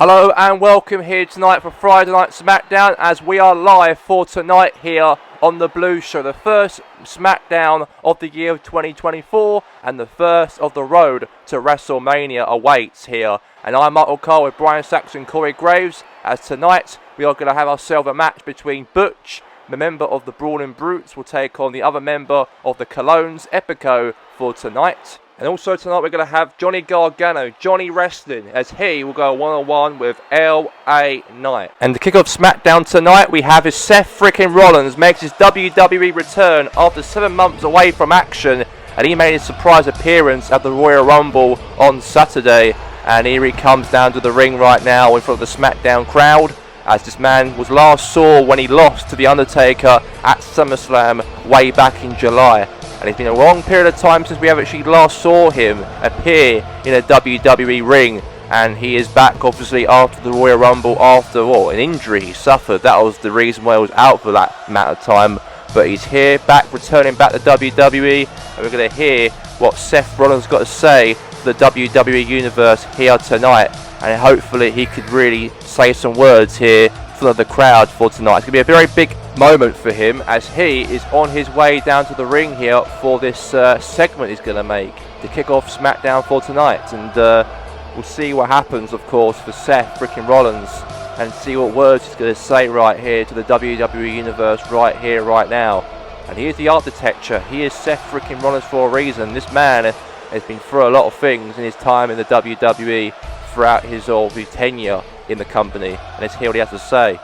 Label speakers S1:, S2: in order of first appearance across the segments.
S1: Hello and welcome here tonight for Friday Night Smackdown, as we are live for tonight here on the Blue Show. The first Smackdown of the year of 2024 and the first of the road to WrestleMania awaits here. And I'm Michael Cole with Brian Saxon and Corey Graves, as tonight we are going to have ourselves a match between Butch, the member of the Brawling Brutes, will take on the other member of the Colognes, Epico, for tonight. And also tonight we're going to have Johnny Gargano, Johnny Wrestling, as he will go one-on-one with LA Knight. And to kick off Smackdown tonight, we have Seth freaking Rollins makes his WWE return after 7 months away from action. And he made his surprise appearance at the Royal Rumble on Saturday. And here he comes down to the ring right now in front of the Smackdown crowd, as this man was last saw when he lost to The Undertaker at SummerSlam way back in July. And it's been a long period of time since we actually last saw him appear in a WWE ring. And he is back obviously after the Royal Rumble after an injury he suffered. That was the reason why he was out for that amount of time. But he's here, back, returning back to WWE. And we're going to hear what Seth Rollins got to say to the WWE Universe here tonight. And hopefully he could really say some words here for the crowd for tonight. It's going to be a very big moment for him, as he is on his way down to the ring here for this segment he's going to make to kick off Smackdown for tonight. And we'll see what happens, of course, for Seth freaking Rollins, and see what words he's going to say right here to the WWE Universe right here, right now. And here's the architecture. He is Seth freaking Rollins for a reason. This man has been through a lot of things in his time in the WWE throughout his tenure in the company. And let's hear what he has to say.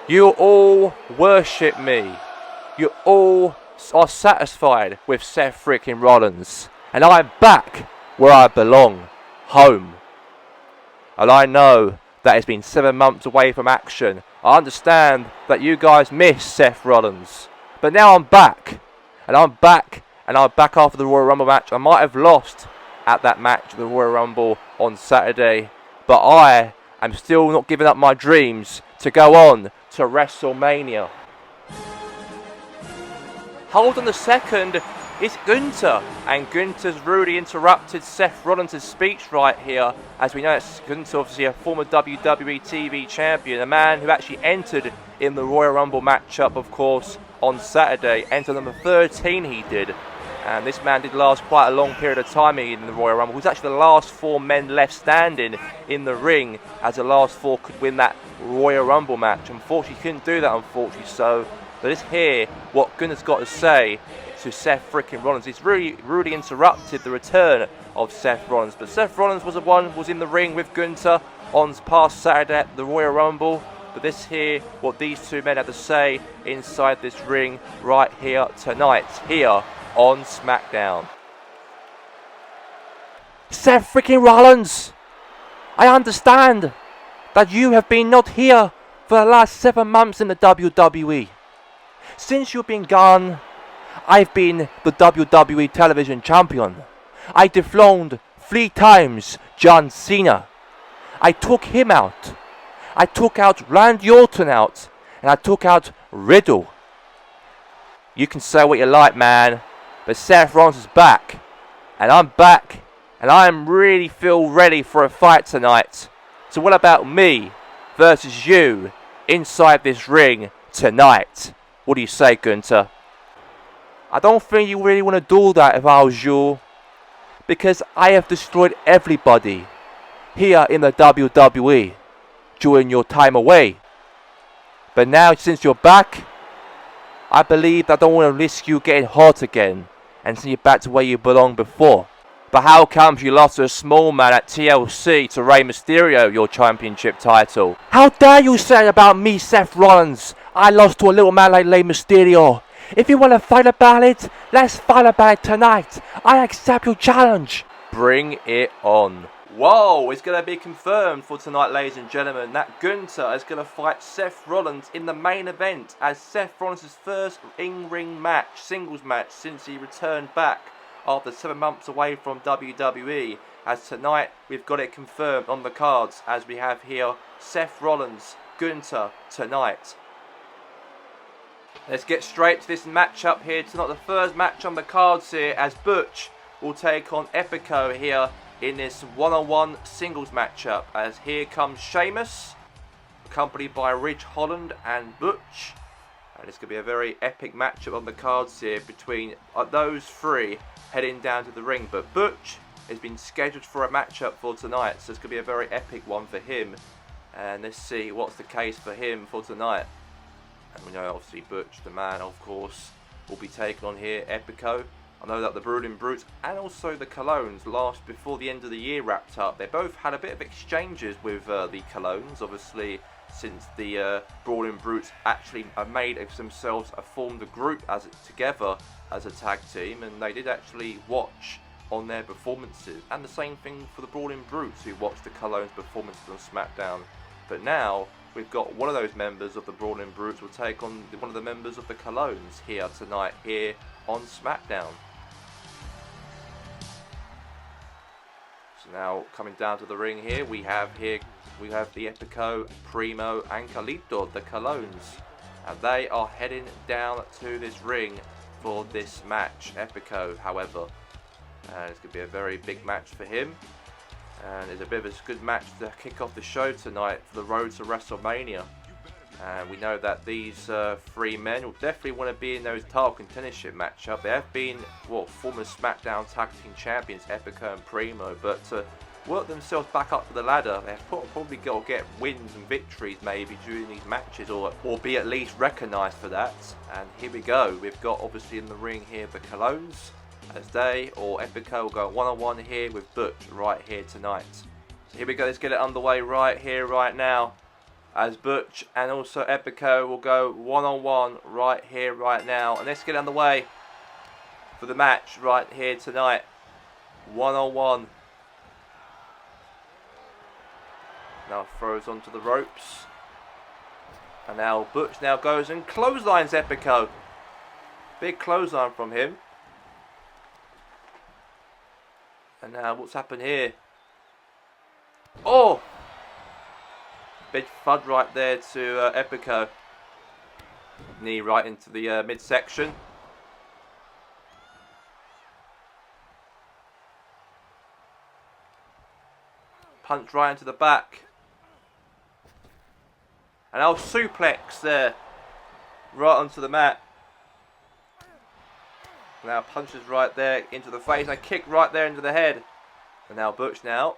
S1: You all worship me. You all are satisfied with Seth freaking Rollins. And I'm back where I belong. Home. And I know that it's been 7 months away from action. I understand that you guys miss Seth Rollins. But now I'm back. And I'm back. And I'm back after the Royal Rumble match. I might have lost at that match, the Royal Rumble on Saturday. But I am still not giving up my dreams to go on to WrestleMania. Hold on a second, it's Gunther. And Gunther's rudely interrupted Seth Rollins' speech right here, as we know it's Gunther, obviously a former WWE TV champion, a man who actually entered in the Royal Rumble matchup, of course, on Saturday. Entered number 13 he did. And this man did last quite a long period of time in the Royal Rumble. He was actually the last 4 men left standing in the ring, as the last 4 could win that Royal Rumble match. Unfortunately, he couldn't do that, unfortunately. So, but let's hear what Gunther's got to say to Seth freaking Rollins. He's really interrupted the return of Seth Rollins. But Seth Rollins was in the ring with Gunther on past Saturday at the Royal Rumble. But let's hear what these two men have to say inside this ring right here tonight, here on Smackdown. Seth freaking Rollins, I understand that you have been not here for the last 7 months in the WWE. Since you've been gone, I've been the WWE television champion. I dethroned 3 times John Cena. I took him out. I took out Randy Orton out. And I took out Riddle. You can say what you like, man. But Seth Rollins is back, and I'm back, and I really feel ready for a fight tonight. So what about me versus you inside this ring tonight? What do you say, Gunther? I don't think you really want to do that if I was you, because I have destroyed everybody here in the WWE during your time away. But now, since you're back, I believe I don't want to risk you getting hurt again and send you back to where you belonged before. But how comes you lost to a small man at TLC to Rey Mysterio your championship title? How dare you say that about me, Seth Rollins? I lost to a little man like Rey Mysterio. If you want to fight about it, let's fight about it tonight. I accept your challenge. Bring it on. Whoa, it's going to be confirmed for tonight, ladies and gentlemen, that Gunther is going to fight Seth Rollins in the main event, as Seth Rollins' first in-ring match, singles match, since he returned back after 7 months away from WWE. As tonight, we've got it confirmed on the cards, as we have here Seth Rollins, Gunther tonight. Let's get straight to this matchup here tonight. The first match on the cards here, as Butch, will take on Epico here in this one-on-one singles matchup, as here comes Sheamus, accompanied by Ridge Holland and Butch. And it's going to be a very epic matchup on the cards here between those three heading down to the ring. But Butch has been scheduled for a matchup for tonight, so it's going to be a very epic one for him. And let's see what's the case for him for tonight. And we know obviously Butch, the man, of course, will be taking on here Epico. I know that the Brawling Brutes and also the Colognes last before the end of the year wrapped up. They both had a bit of exchanges with the Colognes, obviously, since the Brawling Brutes actually made themselves formed a group together as a tag team, and they did actually watch on their performances. And the same thing for the Brawling Brutes, who watched the Colognes' performances on Smackdown. But now we've got one of those members of the Brawling Brutes will take on one of the members of the Colognes here tonight here on Smackdown. So now coming down to the ring here, we have the Epico, Primo and Carlito, the Colognes. And they are heading down to this ring for this match. Epico, however, and it's going to be a very big match for him. And it's a bit of a good match to kick off the show tonight for the road to WrestleMania. And we know that these three men will definitely want to be in those title contendership matchup. They have been, former SmackDown Tag Team Champions, Epico and Primo, but to work themselves back up to the ladder, they've probably got to get wins and victories maybe during these matches, or be at least recognised for that. And here we go. We've got obviously in the ring here the Colognes, as they or Epico will go one-on-one here with Butch right here tonight. So here we go. Let's get it underway right here, right now, as Butch and also Epico will go one-on-one right here, right now. And let's get it underway for the match right here tonight. One-on-one. Now throws onto the ropes. And now Butch now goes and clotheslines Epico. Big clothesline from him. And now what's happened here? Oh! Big thud right there to Epico. Knee right into the midsection. Punch right into the back. And now suplex there. Right onto the mat. Now punches right there into the face, and a kick right there into the head. And now Butch now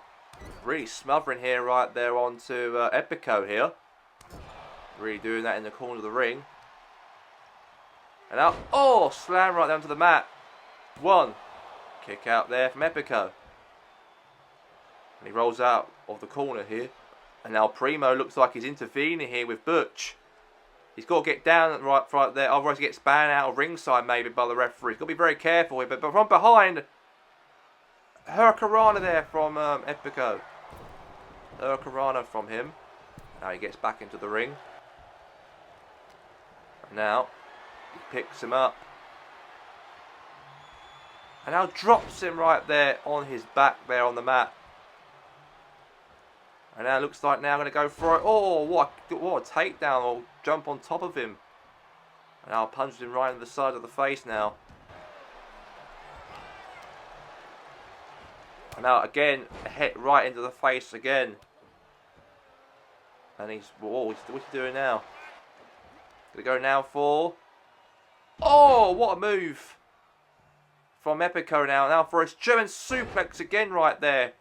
S1: really smothering here right there onto Epico here. Really doing that in the corner of the ring. And now, oh, slam right down to the mat. One. Kick out there from Epico. And he rolls out of the corner here. And now Primo looks like he's intervening here with Butch. He's got to get down right there, otherwise he gets banned out of ringside maybe by the referee. He's got to be very careful here, but from behind, Hurricanrana there from Epico. Hurricanrana from him. Now he gets back into the ring. And now he picks him up. And now drops him right there on his back there on the mat. And now it looks like now going to go for it. Oh, what a takedown, or jump on top of him. And now punches him right in the side of the face now. And now again, a hit right into the face again. And he's, what's he doing now? Gonna go now for, oh, what a move from Epico now. Now for his German suplex again right there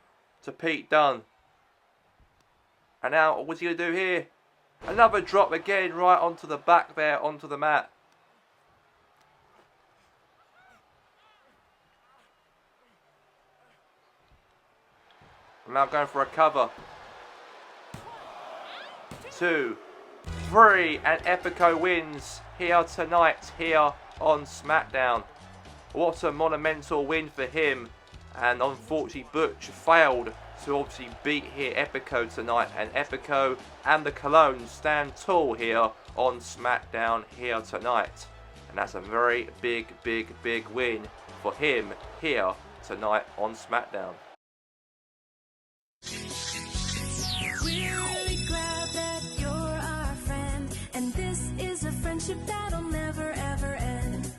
S1: to Pete Dunne. And now, what's he going to do here? Another drop again right onto the back there, onto the mat. I'm now going for a cover. 2, 3, and Epico wins here tonight, here on Smackdown. What a monumental win for him. And unfortunately, Butch failed to obviously beat here Epico tonight, and Epico and the Colognes stand tall here on Smackdown here tonight, and that's a very big win for him here tonight on Smackdown.
S2: We're really glad that you're our friend, and this is a friendship that'll never ever end.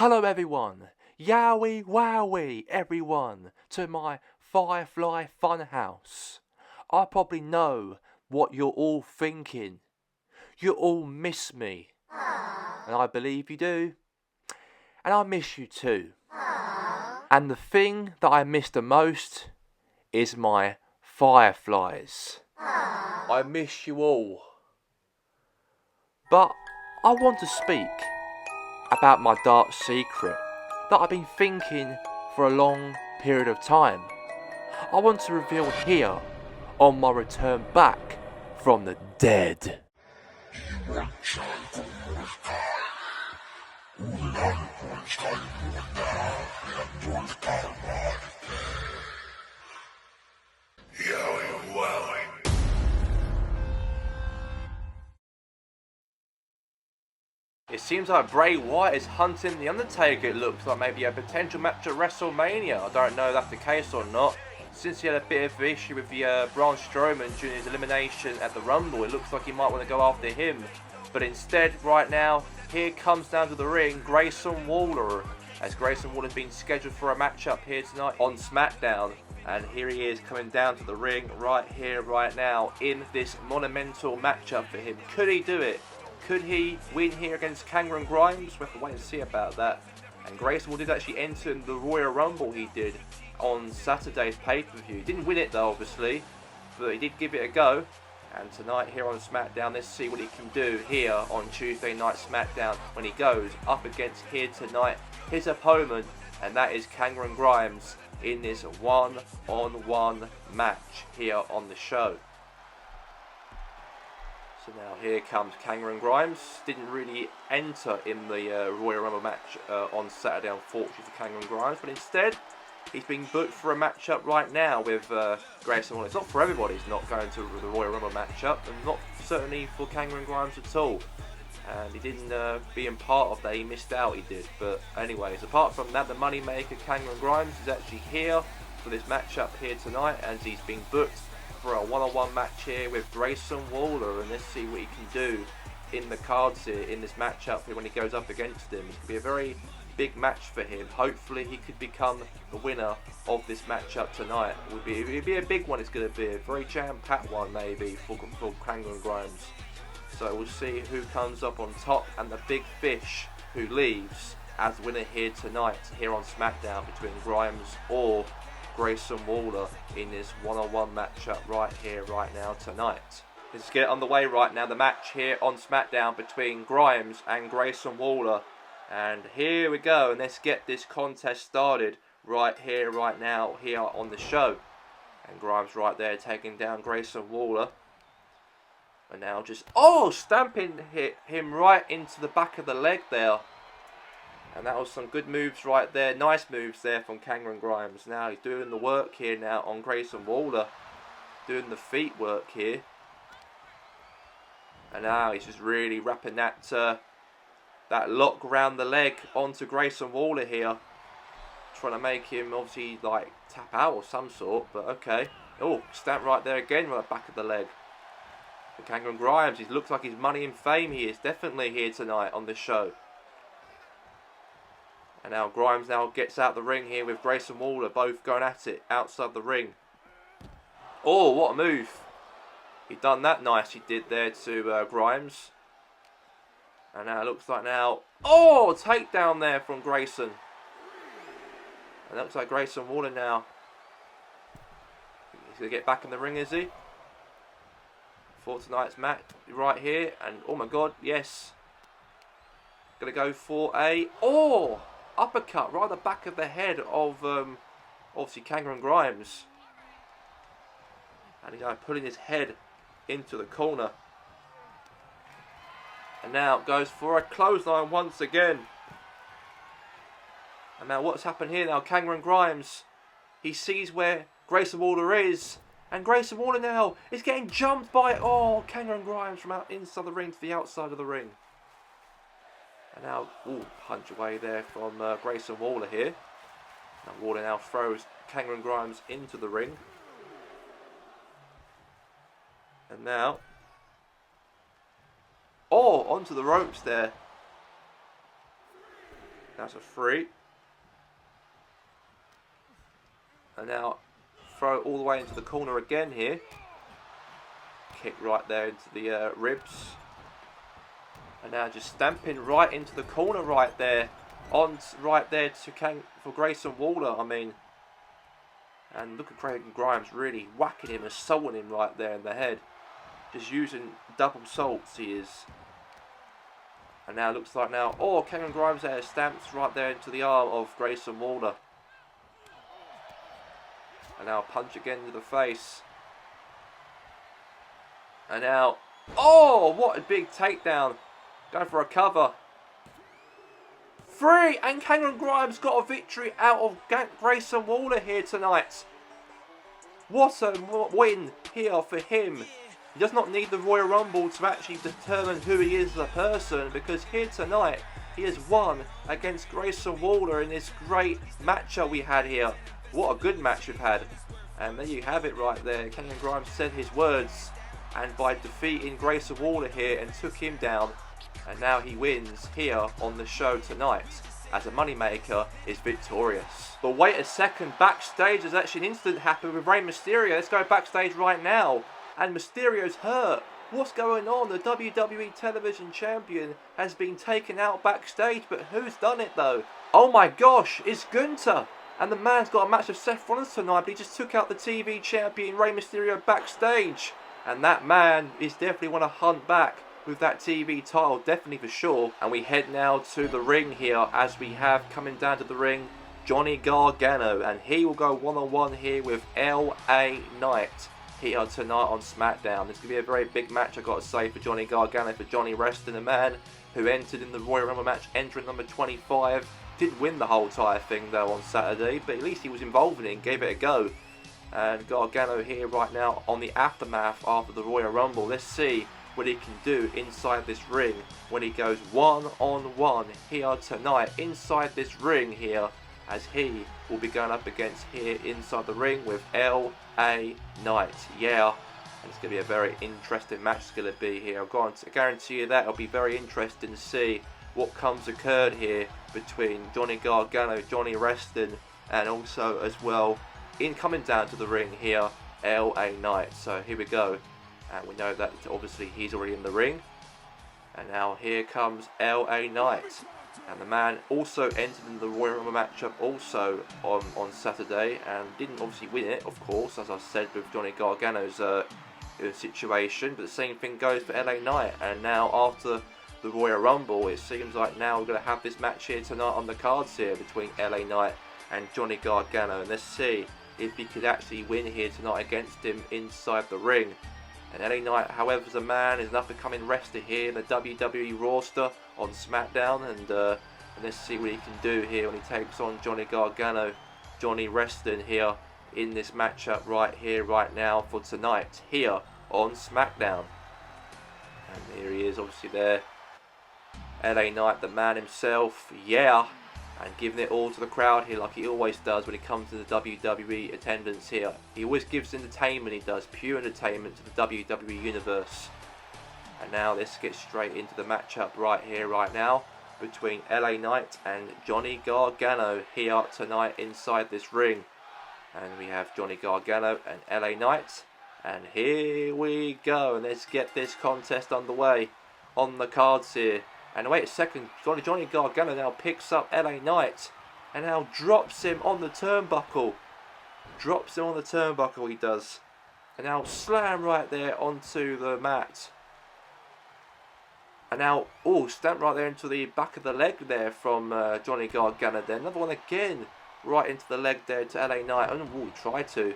S1: Hello everyone, yowie wowie everyone, to my Firefly Funhouse. I probably know what you're all thinking. You all miss me. And I believe you do. And I miss you too. And the thing that I miss the most is my fireflies. I miss you all. But I want to speak about my dark secret that I've been thinking for a long period of time. I want to reveal here on my return back from the dead. It seems like Bray Wyatt is hunting The Undertaker. It looks like maybe a potential match at WrestleMania. I don't know if that's the case or not. Since he had a bit of an issue with the Braun Strowman during his elimination at the Rumble, it looks like he might want to go after him. But instead, right now, here comes down to the ring Grayson Waller. As Grayson Waller's been scheduled for a matchup here tonight on Smackdown. And here he is coming down to the ring right here, right now, in this monumental matchup for him. Could he do it? Could he win here against Cameron Grimes? We'll have to wait and see about that. And Grayson did actually enter in the Royal Rumble he did on Saturday's pay-per-view. He didn't win it though, obviously, but he did give it a go. And tonight here on SmackDown, let's see what he can do here on Tuesday Night SmackDown when he goes up against here tonight his opponent, and that is Cameron Grimes in this one-on-one match here on the show. So now here comes Cameron Grimes. Didn't really enter in the Royal Rumble match on Saturday, unfortunately, for Cameron Grimes. But instead, he's being booked for a matchup right now with Grayson Waller. It's not for everybody. He's not going to the Royal Rumble matchup, and not certainly for Cameron Grimes at all. And he didn't being part of that. He missed out. He did. But anyways, apart from that, the moneymaker Cameron Grimes is actually here for this matchup here tonight, and he's being booked for a one-on-one match here with Grayson Waller, and let's see what he can do in the cards here in this matchup here when he goes up against him. It's going to be a very big match for him. Hopefully he could become the winner of this matchup tonight. It'll be a big one. It's going to be a very jam-packed one maybe for Cameron Grimes. So we'll see who comes up on top and the big fish who leaves as the winner here tonight here on SmackDown between Grimes or Grayson Waller in this one-on-one matchup right here, right now, tonight. Let's get it underway right now. The match here on SmackDown between Grimes and Grayson Waller. And here we go. And let's get this contest started right here, right now, here on the show. And Grimes right there taking down Grayson Waller. And now just, stamping him right into the back of the leg there. And that was some good moves right there. Nice moves there from Cameron Grimes. Now he's doing the work here now on Grayson Waller. Doing the feet work here. And now he's just really wrapping that lock around the leg onto Grayson Waller here. Trying to make him obviously like tap out or some sort. But okay. Oh, stamp right there again on the back of the leg. For Cameron Grimes. He looks like his money and fame he is definitely here tonight on this show. And now Grimes now gets out the ring here with Grayson Waller, both going at it outside the ring. Oh, what a move. He done that nice, he did there to Grimes. And now it looks like now, takedown there from Grayson. And it looks like Grayson Waller now. He's going to get back in the ring, is he? For tonight's match right here. And oh my god, yes. Going to go for a, uppercut right at the back of the head of obviously Cameron Grimes, and he's now pulling his head into the corner, and now goes for a clothesline once again. And now what's happened here now? Cameron Grimes, he sees where Grayson Waller is, and Grayson Waller now is getting jumped by Cameron Grimes from inside the ring to the outside of the ring. And now, punch away there from Grayson Waller here. Now Waller now throws Cameron Grimes into the ring. And now, onto the ropes there. That's a 3. And now throw it all the way into the corner again here. Kick right there into the ribs. And now just stamping right into the corner right there. Right there for Grayson Waller, I mean. And look at Craig Grimes really whacking him, assaulting him right there in the head. Just using double salts he is. And now it looks like now, oh, Cameron Grimes there stamps right there into the arm of Grayson Waller. And now punch again to the face. And now, oh, what a big takedown. Going for a cover. 3, and Cameron Grimes got a victory out of Grayson Waller here tonight. What a win here for him. He does not need the Royal Rumble to actually determine who he is as a person, because here tonight he has won against Grayson Waller in this great matchup we had here. What a good match we've had. And there you have it right there. Cameron Grimes said his words, and by defeating Grayson Waller here and took him down, and now he wins here on the show tonight as a moneymaker is victorious. But wait a second, backstage there's actually an incident happened with Rey Mysterio. Let's go backstage right now. And Mysterio's hurt. What's going on? The WWE Television Champion has been taken out backstage, but who's done it though? Oh my gosh, it's Gunther. And the man's got a match with Seth Rollins tonight, but he just took out the TV Champion Rey Mysterio backstage. And that man is definitely want to hunt back with that TV title, definitely for sure. And we head now to the ring here, as we have coming down to the ring Johnny Gargano, and he will go one-on-one here with LA Knight here tonight on Smackdown. This is going to be a very big match, I've got to say, for Johnny Gargano, for Johnny Reston, a man who entered in the Royal Rumble match, entrant number 25. Didn't win the whole entire thing though on Saturday, but at least he was involved in it and gave it a go. And Gargano here right now on the aftermath after the Royal Rumble. Let's see what he can do inside this ring when he goes one-on-one here tonight inside this ring here, as he will be going up against here inside the ring with LA Knight. Yeah, and it's going to be a very interesting match. It's going to be here. I guarantee you that it'll be very interesting to see what comes occurred here between Johnny Gargano, Johnny Reston, and also as well in coming down to the ring here, LA Knight. So here we go. And we know that obviously he's already in the ring. And now here comes LA Knight. And the man also entered in the Royal Rumble matchup also on Saturday. And didn't obviously win it, of course, as I said with Johnny Gargano's situation. But the same thing goes for LA Knight. And now after the Royal Rumble, it seems like now we're going to have this match here tonight on the cards here between LA Knight and Johnny Gargano. And let's see if he could actually win here tonight against him inside the ring. And LA Knight, however, as a man, is an up-and-coming wrestler here in the WWE roster on SmackDown. And let's see what he can do here when he takes on Johnny Gargano, Johnny Reston here in this matchup right here, right now for tonight here on SmackDown. And here he is, obviously there. LA Knight, the man himself, yeah. And giving it all to the crowd here like he always does when it comes to the WWE attendance here. He always gives entertainment, he does, pure entertainment to the WWE Universe. And now let's get straight into the matchup right here, right now, between LA Knight and Johnny Gargano here tonight inside this ring. And we have Johnny Gargano and LA Knight. And here we go, and let's get this contest underway on the cards here. And wait a second, Johnny Gargano now picks up LA Knight and now drops him on the turnbuckle. Drops him on the turnbuckle, he does. And now slam right there onto the mat. And now, oh, stamp right there into the back of the leg there from Johnny Gargano there. Another one again, right into the leg there to LA Knight. Oh, he tried to.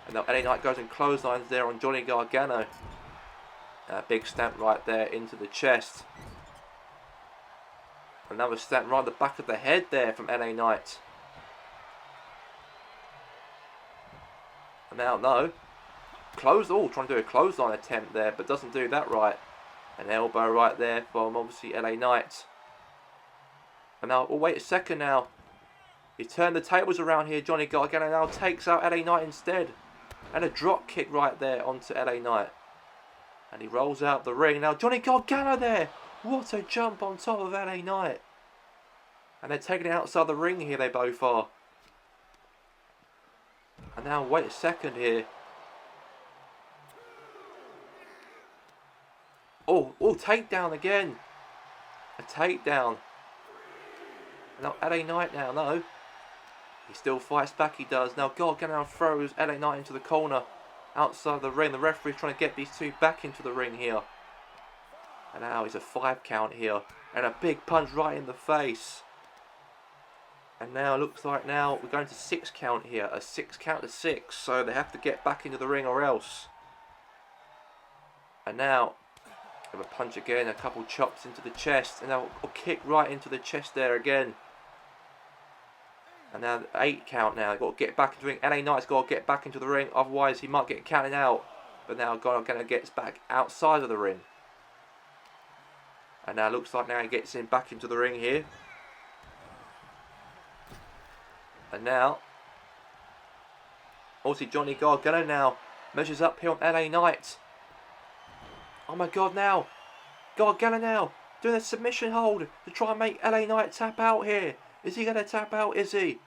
S1: And now LA Knight goes and clotheslines there on Johnny Gargano. Big stamp right there into the chest. Another stamp right at the back of the head there from LA Knight. And now, no. Trying to do a clothesline attempt there, but doesn't do that right. An elbow right there from, obviously, LA Knight. And now, oh, wait a second now. He turned the tables around here. Johnny Gargano now takes out LA Knight instead. And a drop kick right there onto LA Knight. And he rolls out the ring. Now, Johnny Gargano there. What a jump on top of LA Knight. And they're taking it outside the ring here, they both are. And now, wait a second here. Oh, takedown again. A takedown. Now, LA Knight now, no. He still fights back, he does. Now, Gargano throws LA Knight into the corner. Outside the ring. The referee's trying to get these two back into the ring here. And now it's a 5 count here. And a big punch right in the face. And now it looks like now we're going to 6 count here. A 6 count to 6. So they have to get back into the ring or else. And now, have a punch again. A couple chops into the chest. And now a kick right into the chest there again. And now 8 count now. They've got to get back into the ring. LA Knight's got to get back into the ring. Otherwise he might get counted out. But now Gargano gets back outside of the ring. And now it looks like now he gets him back into the ring here. And now, also Johnny Gargano now measures up here on LA Knight. Oh my god, now Gargano now doing a submission hold to try and make LA Knight tap out here. Is he going to tap out? Is he?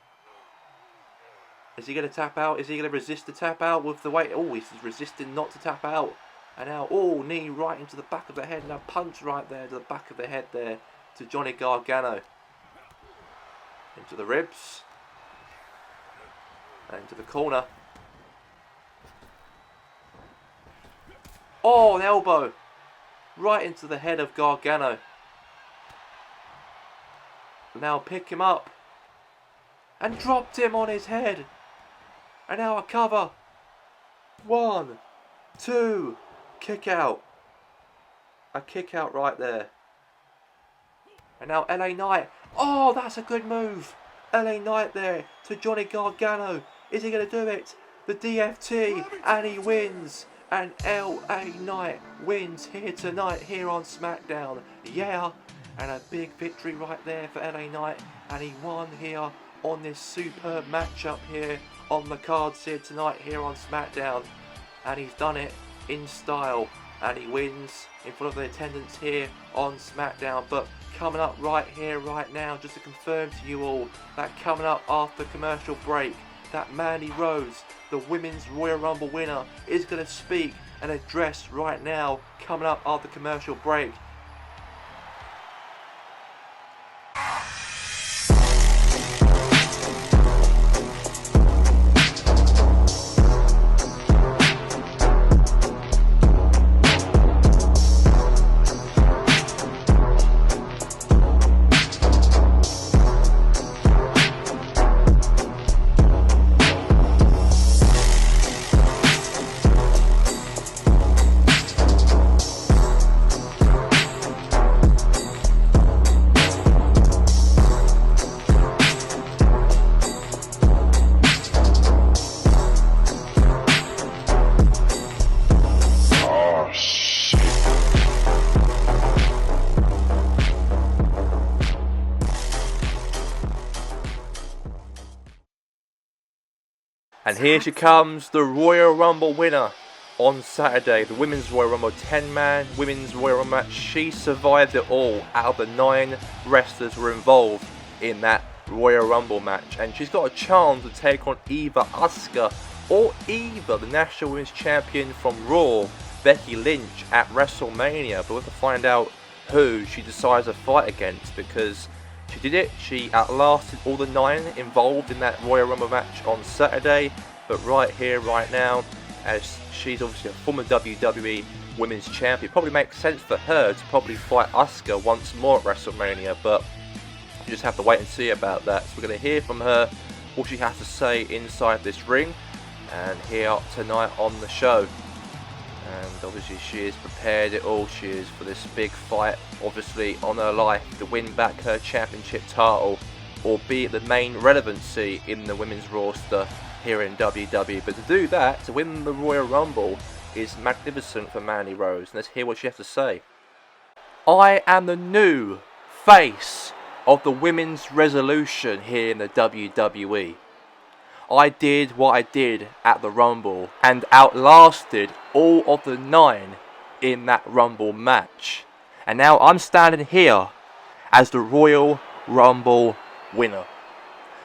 S1: Is he going to tap out? Is he going to resist the tap out with the weight? Oh, he's resisting not to tap out. And now, oh, knee right into the back of the head. Now punch right there to the back of the head there to Johnny Gargano. Into the ribs. And into the corner. Oh, an elbow. Right into the head of Gargano. Now pick him up. And dropped him on his head. And now a cover. 1, 2. Kick out. A kick out right there. And now LA Knight. Oh, that's a good move. LA Knight there to Johnny Gargano. Is he going to do it? The DFT. And he wins. And LA Knight wins here tonight here on SmackDown. Yeah. And a big victory right there for LA Knight. And he won here on this superb matchup here on the cards here tonight here on SmackDown. And he's done it in style. And he wins in front of the attendants here on SmackDown. But coming up right here, right now, just to confirm to you all, that coming up after commercial break, that Mandy Rose, the Women's Royal Rumble winner, is going to speak and address right now, coming up after commercial break. And here she comes, the Royal Rumble winner on Saturday. The Women's Royal Rumble 10-man Women's Royal Rumble match. She survived it all. Out of the 9 wrestlers were involved in that Royal Rumble match. And she's got a chance to take on either Asuka or either the National Women's Champion from Raw, Becky Lynch, at WrestleMania. But we'll have to find out who she decides to fight against, because she did it. She outlasted all the 9 involved in that Royal Rumble match on Saturday. But right here, right now, as she's obviously a former WWE Women's Champion, it probably makes sense for her to probably fight Asuka once more at WrestleMania. But you just have to wait and see about that. So we're going to hear from her what she has to say inside this ring, and here tonight on the show. And obviously she is prepared it all. She is for this big fight, obviously on her life, to win back her championship title, or be the main relevancy in the women's roster here in WWE. But to do that, to win the Royal Rumble, is magnificent for Mandy Rose. And let's hear what she has to say. I am the new face of the women's resolution here in the WWE. I did what I did at the Rumble and outlasted all of the 9 in that Rumble match. And now I'm standing here as the Royal Rumble winner.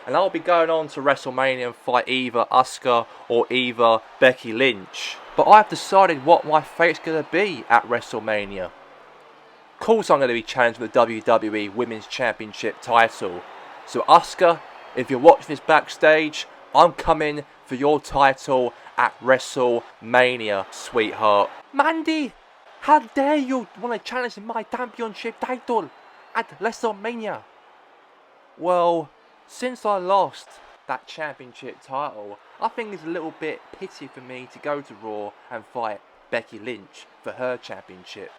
S1: And I'll be going on to WrestleMania and fight either Asuka or either Becky Lynch. But I've decided what my fate's going to be at WrestleMania. Of course I'm going to be challenging the WWE Women's Championship title. So Asuka, if you're watching this backstage, I'm coming for your title at WrestleMania, sweetheart. Mandy, how dare you want to challenge my championship title at WrestleMania? Well, since I lost that championship title, I think it's a little bit pity for me to go to Raw and fight Becky Lynch for her championship.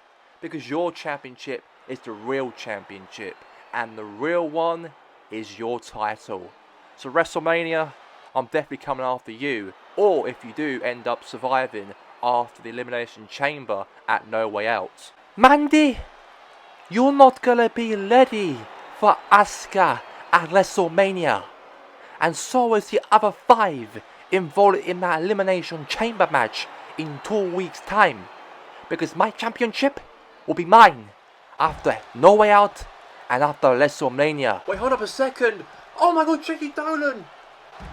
S1: Because your championship is the real championship, and the real one is your title. So WrestleMania, I'm definitely coming after you, or if you do end up surviving after the Elimination Chamber at No Way Out. Mandy, you're not gonna be ready for Asuka at WrestleMania, and so is the other 5 involved in that Elimination Chamber match in 2 weeks' time, because my championship will be mine after No Way Out and after WrestleMania. Wait, hold up a second. Oh my god, Jackie Dolan!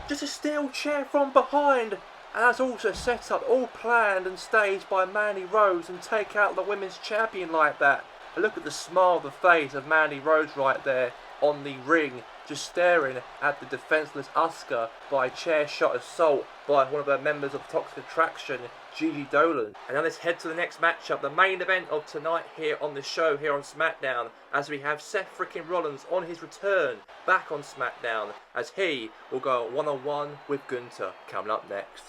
S1: Just a steel chair from behind. And that's also set up, all planned and staged by Mandy Rose, and take out the women's champion like that. And look at the smile of the face of Mandy Rose right there on the ring, just staring at the defenseless Asuka by a chair shot assault by one of her members of Toxic Attraction, Gigi Dolan. And now let's head to the next matchup, the main event of tonight here on the show, here on Smackdown, as we have Seth freaking Rollins on his return back on Smackdown, as he will go one-on-one with Gunther coming up next.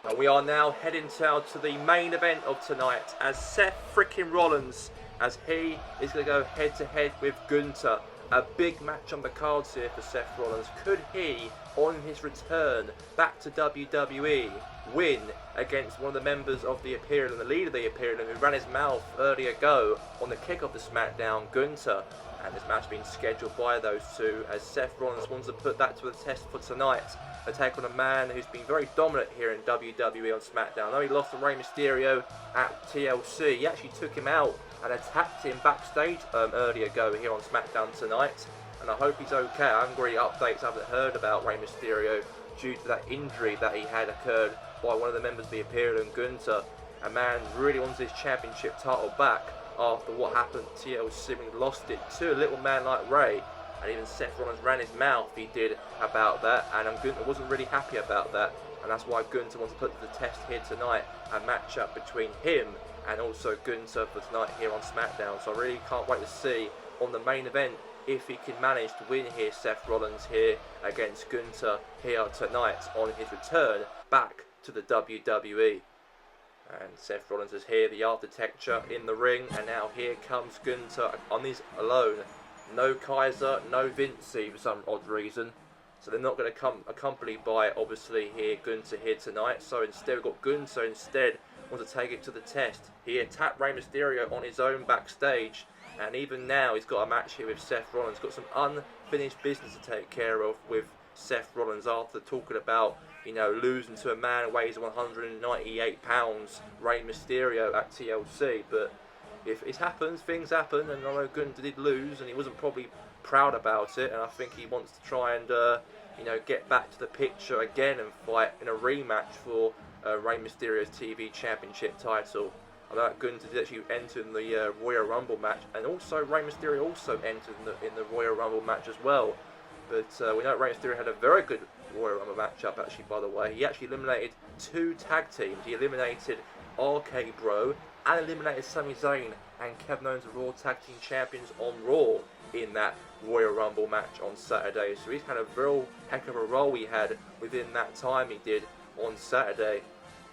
S1: And we are now heading to the main event of tonight, as Seth freaking Rollins, as he is going to go head-to-head with Gunther. A big match on the cards here for Seth Rollins. Could he, on his return back to WWE, win against one of the members of the Imperium, the leader of the Imperium, who ran his mouth earlier ago on the kick of the SmackDown, Gunther? And this match being scheduled by those two, as Seth Rollins wants to put that to the test for tonight. A take on a man who's been very dominant here in WWE on SmackDown. I know he lost to Rey Mysterio at TLC. He actually took him out and attacked him backstage earlier ago here on SmackDown tonight. And I hope he's okay. I haven't got any updates. I haven't heard about Rey Mysterio due to that injury that he had occurred by one of the members of the Imperium, Gunther. A man really wants his championship title back after what happened to TLC when he lost it to a little man like Rey. And even Seth Rollins ran his mouth, he did, about that. And Gunther wasn't really happy about that. And that's why Gunther wants to put to the test here tonight a matchup between him and also Gunther for tonight here on SmackDown. So I really can't wait to see on the main event if he can manage to win here, Seth Rollins here against Gunther here tonight on his return back to the WWE. And Seth Rollins is here, the architecture in the ring, and now here comes Gunther on his alone. No Kaiser, no Vincey for some odd reason. So they're not going to come accompanied by, obviously, here Gunther here tonight. So instead we've got Gunther instead wants to take it to the test. He attacked Rey Mysterio on his own backstage. And even now he's got a match here with Seth Rollins. Got some unfinished business to take care of with Seth Rollins after talking about, you know, losing to a man who weighs 198 pounds, Rey Mysterio at TLC. But if it happens, things happen, and I know Gunther did lose, and he wasn't probably proud about it, and I think he wants to try and, you know, get back to the picture again and fight in a rematch for Rey Mysterio's TV Championship title. I know that Gunther did actually enter in the Royal Rumble match, and also Rey Mysterio also entered in the Royal Rumble match as well. But we know Rey Mysterio had a very good Royal Rumble matchup, actually, by the way. He actually eliminated 2 tag teams. He eliminated RK Bro and eliminated Sami Zayn and Kevin Owens, the Raw Tag Team Champions, on Raw in that Royal Rumble match on Saturday. So he's had a real heck of a role he had within that time he did on Saturday.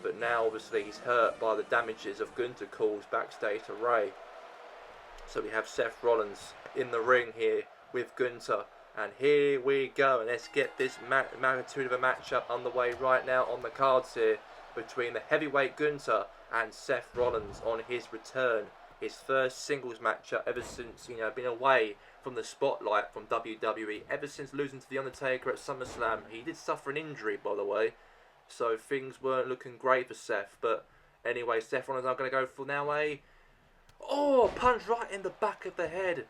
S1: But now, obviously, he's hurt by the damages of Gunther calls backstage to Rey. So we have Seth Rollins in the ring here with Gunther. And here we go. And let's get this magnitude of a matchup underway right now on the cards here between the heavyweight Gunther and Seth Rollins on his return. His first singles matchup ever since, you know, been away from the spotlight from WWE. Ever since losing to The Undertaker at SummerSlam. He did suffer an injury, by the way. So things weren't looking great for Seth. But anyway, Seth Rollins are going to go for now a punch right in the back of the head.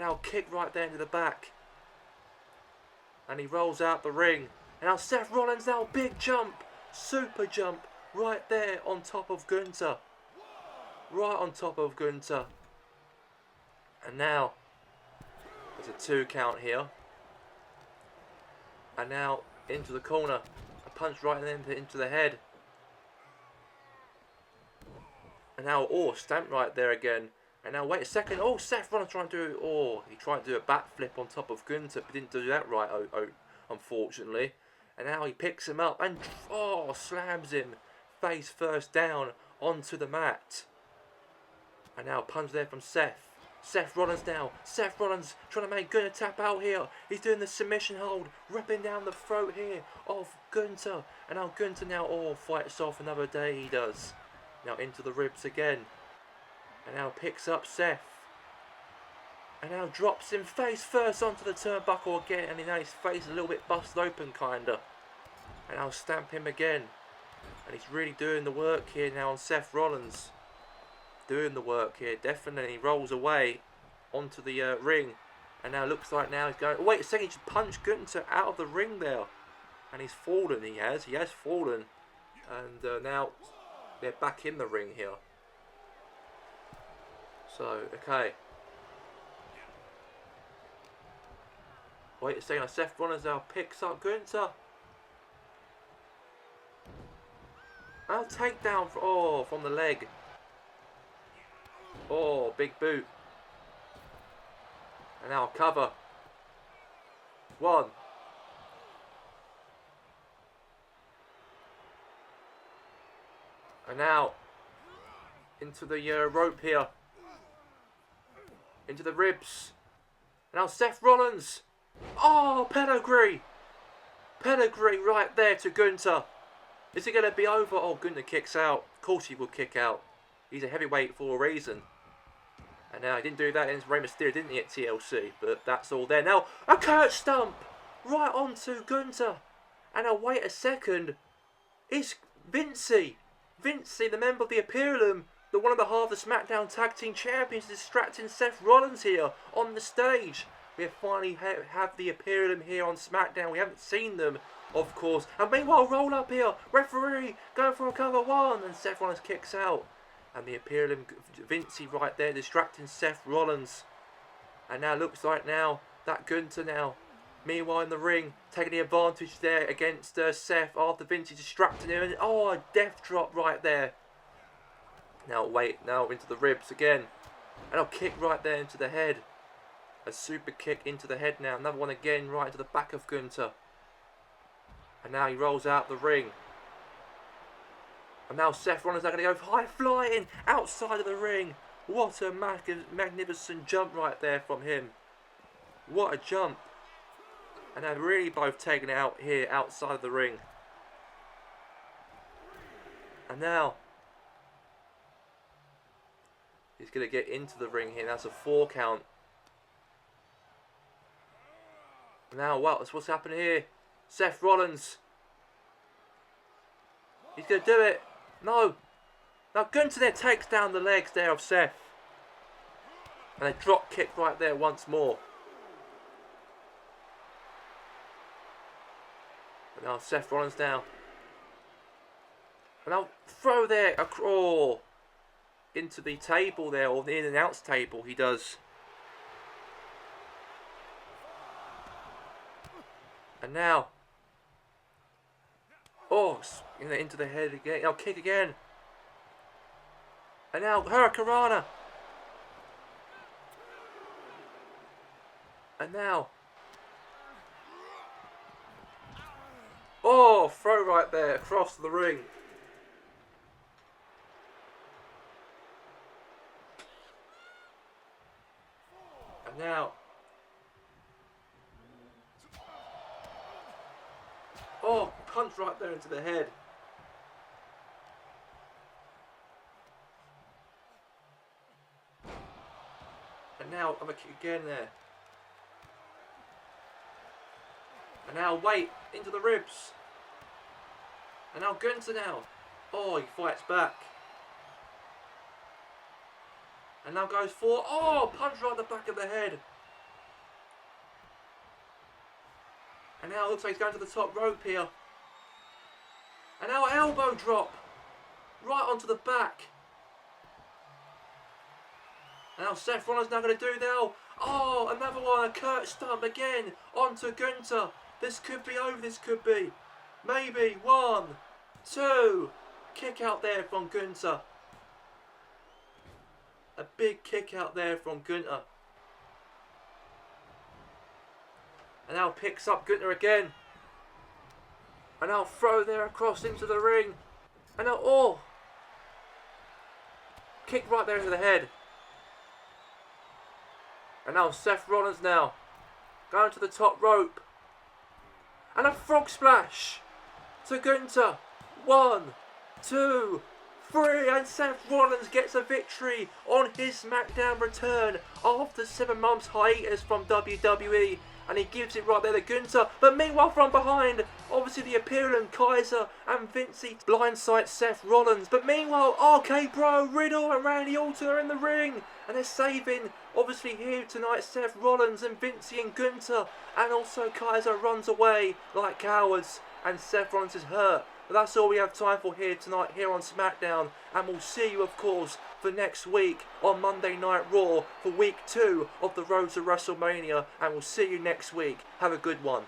S1: And now kick right there into the back. And he rolls out the ring. And now Seth Rollins now, big jump. Super jump. Right there on top of Gunther. Right on top of Gunther. And now, there's a 2 count here. And now, into the corner. A punch right into the head. And now, oh, stamp right there again. And now, wait a second. Oh, Seth Rollins trying to do, oh, he tried to do a backflip on top of Gunther, but didn't do that right, unfortunately. And now he picks him up and, oh, slams him face first down onto the mat. And now, punch there from Seth. Seth Rollins now. Seth Rollins trying to make Gunther tap out here. He's doing the submission hold, ripping down the throat here of Gunther. And now Gunther now, oh, fights off another day he does. Now into the ribs again. And now picks up Seth. And now drops him face first onto the turnbuckle again. And now his face is a little bit busted open, kinda. And I'll stamp him again. And he's really doing the work here now on Seth Rollins. Doing the work here, definitely. He rolls away onto the ring. And now looks like now he's going... Oh, wait a second, he just punched Gunther out of the ring there. And he's fallen, he has fallen. And now they're back in the ring here. So, okay. Wait a second, Seth Rollins now picks up Gunther. Now takedown from the leg. Oh, big boot. And now cover. 1. And now into the rope here. Into the ribs. And now Seth Rollins. Oh, pedigree. Pedigree right there to Gunther. Is it going to be over? Oh, Gunther kicks out. Of course he will kick out. He's a heavyweight for a reason. And now he didn't do that in Rey Mysterio, didn't he, at TLC? But that's all there. Now, a Kurt stump! Right onto Gunther. And now, wait a second. It's Vincey. Vincey, the member of the Imperium, the one of the half of the Smackdown Tag Team Champions, distracting Seth Rollins here on the stage. We finally have the Imperium here on Smackdown. We haven't seen them, of course. And meanwhile, roll up here. Referee going for a cover 1. And Seth Rollins kicks out. And the Imperium, Vincey right there, distracting Seth Rollins. And now looks like now, that Gunther now, meanwhile in the ring, taking the advantage there against Seth after Vincey distracting him. And, oh, a death drop right there. Now wait, now into the ribs again. And a kick right there into the head. A super kick into the head now. Another one again right into the back of Gunther. And now he rolls out the ring. And now Seth Rollins are going to go high flying outside of the ring. What a magnificent jump right there from him. What a jump. And they're really both taken out here outside of the ring. And now he's going to get into the ring here. That's a 4 count. Now what's happening here? Seth Rollins. He's going to do it. No. Now Gunther there takes down the legs there of Seth. And a drop kick right there once more. And now Seth Rollins down. And I'll throw there a crawl into the table there, or the in and outs table he does. And now, oh, into the head again. I'll kick again. And now Hurricanrana. And now, oh, throw right there across the ring. And now, oh, punch right there into the head. And now I'm a kick again there. And now weight into the ribs. And now Gunther now. Oh, he fights back. And now goes for, oh, punch right at the back of the head. And now it looks like he's going to the top rope here. And now elbow drop. Right onto the back. And now Seth Rollins now going to do now. Oh, another one. A Kurt stump again. Onto Gunther. This could be over. This could be. Maybe. 1, 2. Kick out there from Gunther. A big kick out there from Gunther. And now picks up Gunther again. And now throw there across into the ring. And now, oh. Kick right there into the head. And now Seth Rollins now. Going to the top rope. And a frog splash. To Gunther. 1, 2, 3. And Seth Rollins gets a victory on his Smackdown return after 7 months hiatus from WWE. And he gives it right there to Gunther. But meanwhile from behind, obviously the Imperium, Kaiser and Vinci blindside Seth Rollins. But meanwhile, RK Bro, Riddle and Randy Orton are in the ring. And they're saving, obviously here tonight, Seth Rollins and Vinci and Gunther. And also Kaiser runs away like cowards. And Seth Rollins is hurt. But that's all we have time for here tonight here on SmackDown. And we'll see you, of course, for next week on Monday Night Raw for week 2 of the Road to WrestleMania. And we'll see you next week. Have a good one.